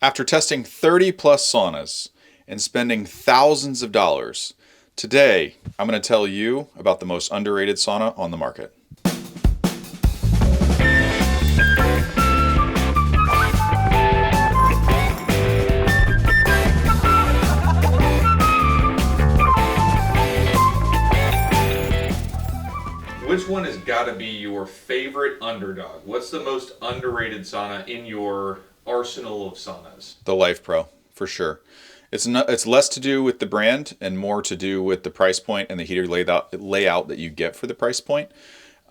After testing 30 plus saunas and spending thousands of dollars, today I'm going to tell you about the most underrated sauna on the market. Which one has got to be your favorite underdog? What's the most underrated sauna in your arsenal of saunas? The Life Pro, for sure. It's less to do with the brand and more to do with the price point and the heater layout that you get for the price point.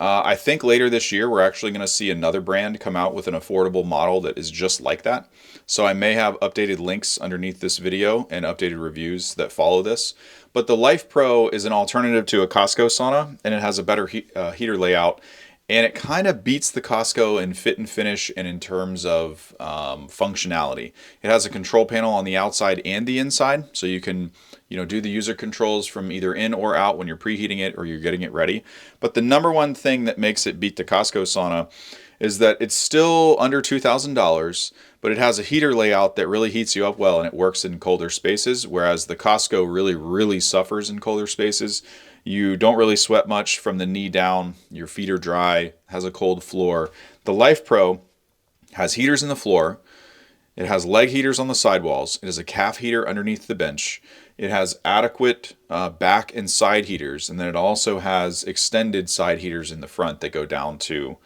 I think later this year we're actually going to see another brand come out with an affordable model that is just like that. So I may have updated links underneath this video and updated reviews that follow this. But the Life Pro is an alternative to a Costco sauna, and it has a better heater layout. And it kind of beats the Costco in fit and finish and in terms of functionality. It has a control panel on the outside and the inside, so you can do the user controls from either in or out when you're preheating it or you're getting it ready. But the number one thing that makes it beat the Costco sauna is that it's still under $2,000, but it has a heater layout that really heats you up well and it works in colder spaces, whereas the Costco really suffers in colder spaces. You don't really sweat much from the knee down. Your feet are dry, has a cold floor. The Life Pro has heaters in the floor. It has leg heaters on the sidewalls. It has a calf heater underneath the bench. It has adequate back and side heaters. And then it also has extended side heaters in the front that go down to,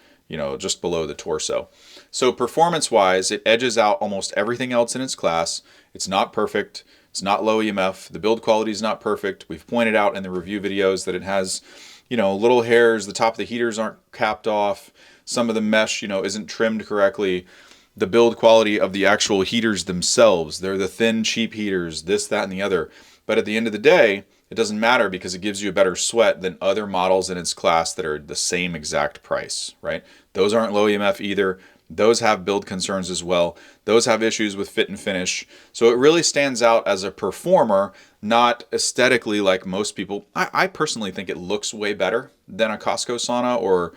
just below the torso. So performance-wise, it edges out almost everything else in its class. It's not perfect. It's not low EMF. The build quality is not perfect. We've pointed out in the review videos that it has, little hairs. The top of the heaters aren't capped off. Some of the mesh, isn't trimmed correctly. The build quality of the actual heaters themselves, they're the thin, cheap heaters, this, that, and the other. But at the end of the day, it doesn't matter because it gives you a better sweat than other models in its class that are the same exact price, right? Those aren't low EMF either. Those have build concerns as well. Those have issues with fit and finish. So it really stands out as a performer, not aesthetically like most people. I personally think it looks way better than a Costco sauna, or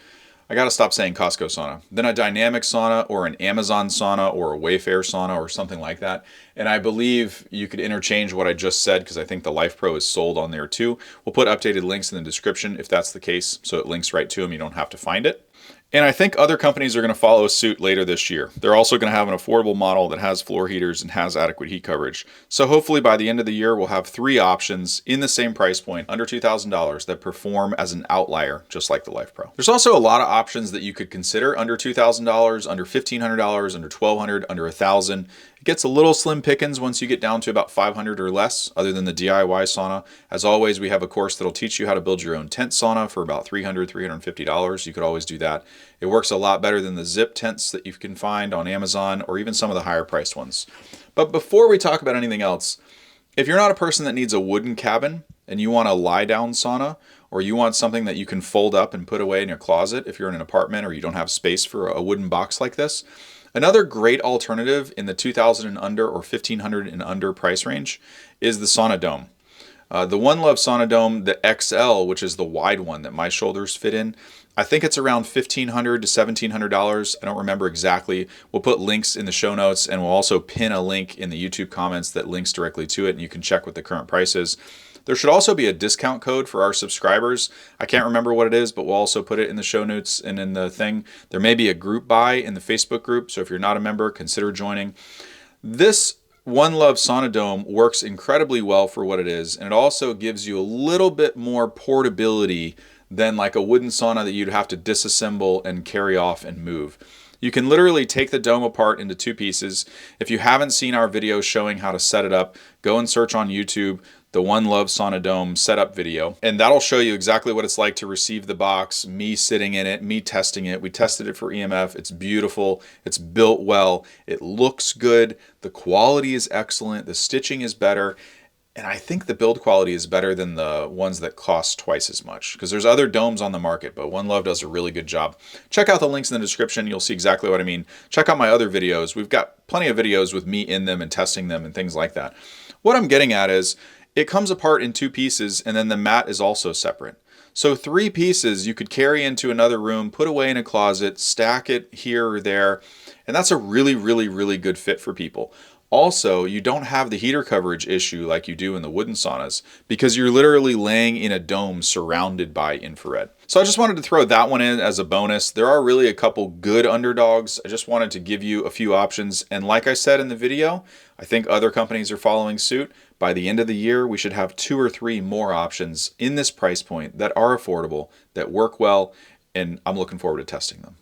I got to stop saying Costco sauna, than a dynamic sauna or an Amazon sauna or a Wayfair sauna or something like that. And I believe you could interchange what I just said because I think the Life Pro is sold on there too. We'll put updated links in the description if that's the case, so it links right to them. You don't have to find it. And I think other companies are going to follow suit later this year. They're also going to have an affordable model that has floor heaters and has adequate heat coverage. So hopefully by the end of the year, we'll have 3 options in the same price point, under $2,000, that perform as an outlier, just like the Life Pro. There's also a lot of options that you could consider under $2,000, under $1,500, under $1,200, under $1,000. It gets a little slim pickings once you get down to about 500 or less, other than the DIY sauna. As always, we have a course that'll teach you how to build your own tent sauna for about $300, $350. You could always do that. It works a lot better than the zip tents that you can find on Amazon or even some of the higher priced ones. But before we talk about anything else, if you're not a person that needs a wooden cabin and you want a lie down sauna, or you want something that you can fold up and put away in your closet if you're in an apartment or you don't have space for a wooden box like this, another great alternative in the 2,000 and under or 1,500 and under price range is the Sauna Dome. The One Love Sauna Dome, the XL, which is the wide one that my shoulders fit in, I think it's around $1,500 to $1,700. I don't remember exactly. We'll put links in the show notes, and we'll also pin a link in the YouTube comments that links directly to it, and you can check what the current price is. There should also be a discount code for our subscribers. I can't remember what it is, but we'll also put it in the show notes and in the thing. There may be a group buy in the Facebook group, so if you're not a member, consider joining. This One Love Sauna Dome works incredibly well for what it is, and it also gives you a little bit more portability than like a wooden sauna that you'd have to disassemble and carry off and move. You can literally take the dome apart into 2 pieces. If you haven't seen our video showing how to set it up, go and search on YouTube the One Love Sauna Dome setup video, and that'll show you exactly what it's like to receive the box, me sitting in it, me testing it. We tested it for EMF. It's beautiful. It's built well. It looks good. The quality is excellent. The stitching is better. And I think the build quality is better than the ones that cost twice as much, because there's other domes on the market, but One Love does a really good job. Check out the links in the description. You'll see exactly what I mean. Check out my other videos. We've got plenty of videos with me in them and testing them and things like that. What I'm getting at is it comes apart in 2 pieces, and then the mat is also separate. So 3 pieces you could carry into another room, put away in a closet, stack it here or there, and that's a really good fit for people. Also, you don't have the heater coverage issue like you do in the wooden saunas because you're literally laying in a dome surrounded by infrared. So I just wanted to throw that one in as a bonus. There are really a couple good underdogs. I just wanted to give you a few options. And like I said in the video, I think other companies are following suit. By the end of the year, we should have 2 or 3 more options in this price point that are affordable, that work well, and I'm looking forward to testing them.